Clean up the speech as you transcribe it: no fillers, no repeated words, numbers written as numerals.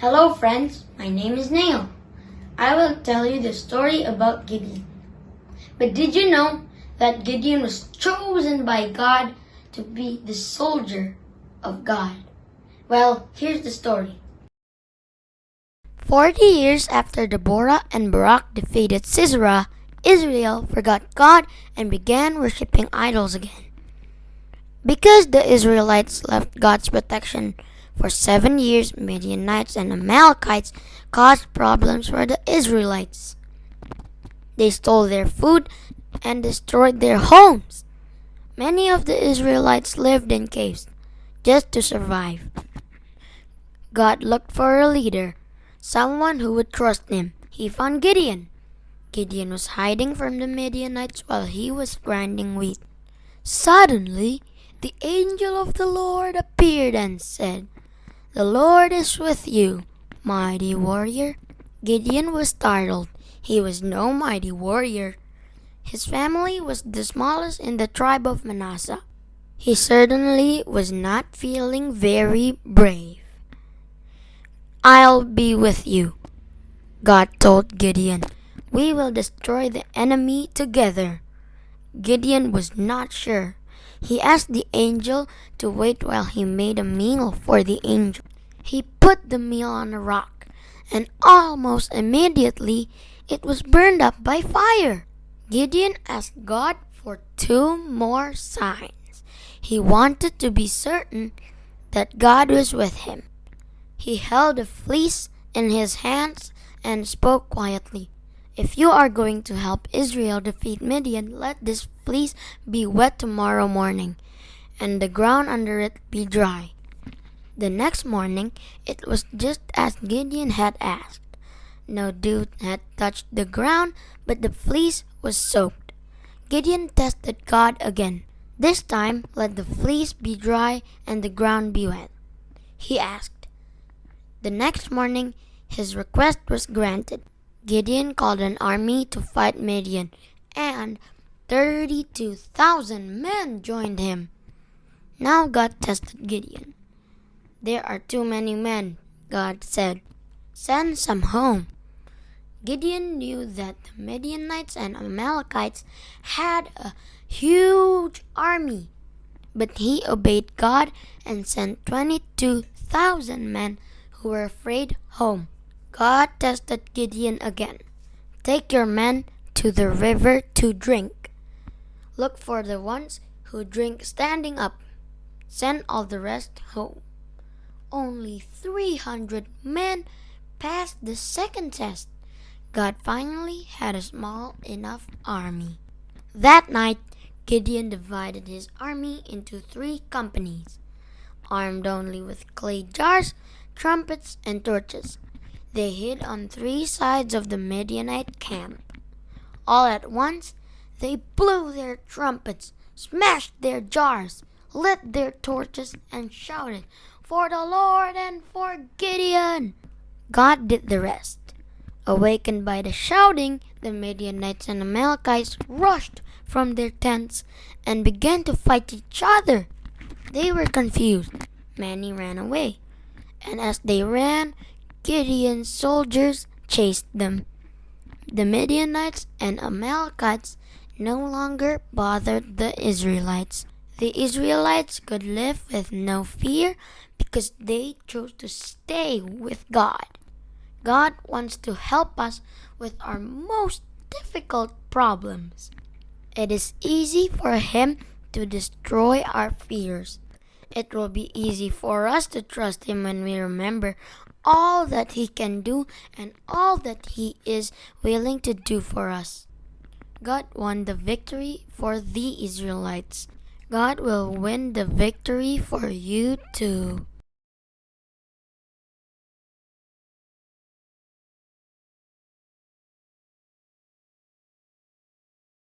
Hello friends, my name is Neil. I will tell you the story about Gideon. But did you know that Gideon was chosen by God to be the soldier of God? Well, here's the story. 40 years after Deborah and Barak defeated Sisera, Israel forgot God and began worshipping idols again. Because the Israelites left God's protection for 7 years, Midianites and Amalekites caused problems for the Israelites. They stole their food and destroyed their homes. Many of the Israelites lived in caves just to survive. God looked for a leader, someone who would trust him. He found Gideon. Gideon was hiding from the Midianites while he was grinding wheat. Suddenly, the angel of the Lord appeared and said, "The Lord is with you, mighty warrior." Gideon was startled. He was no mighty warrior. His family was the smallest in the tribe of Manasseh. He certainly was not feeling very brave. "I'll be with you," God told Gideon. "We will destroy the enemy together." Gideon was not sure. He asked the angel to wait while he made a meal for the angel. He put the meal on a rock, and almost immediately it was burned up by fire. Gideon asked God for 2 more signs. He wanted to be certain that God was with him. He held a fleece in his hands and spoke quietly. "If you are going to help Israel defeat Midian, let this fleece be wet tomorrow morning, and the ground under it be dry." The next morning, it was just as Gideon had asked. No dew had touched the ground, but the fleece was soaked. Gideon tested God again. This time, let the fleece be dry and the ground be wet, he asked. The next morning, his request was granted. Gideon called an army to fight Midian, and 32,000 men joined him. Now God tested Gideon. "There are too many men," God said. "Send some home." Gideon knew that the Midianites and Amalekites had a huge army, but he obeyed God and sent 22,000 men who were afraid home. God tested Gideon again. "Take your men to the river to drink. Look for the ones who drink standing up. Send all the rest home." Only 300 men passed the second test. God finally had a small enough army. That night, Gideon divided his army into 3 companies, armed only with clay jars, trumpets, and torches. They hid on 3 sides of the Midianite camp. All at once, they blew their trumpets, smashed their jars, lit their torches, and shouted, "For the Lord and for Gideon!" God did the rest. Awakened by the shouting, the Midianites and Amalekites rushed from their tents and began to fight each other. They were confused. Many ran away, and as they ran, Gideon's soldiers chased them. The Midianites and Amalekites no longer bothered the Israelites. The Israelites could live with no fear because they chose to stay with God. God wants to help us with our most difficult problems. It is easy for Him to destroy our fears. It will be easy for us to trust Him when we remember all that He can do and all that He is willing to do for us. God won the victory for the Israelites. God will win the victory for you too.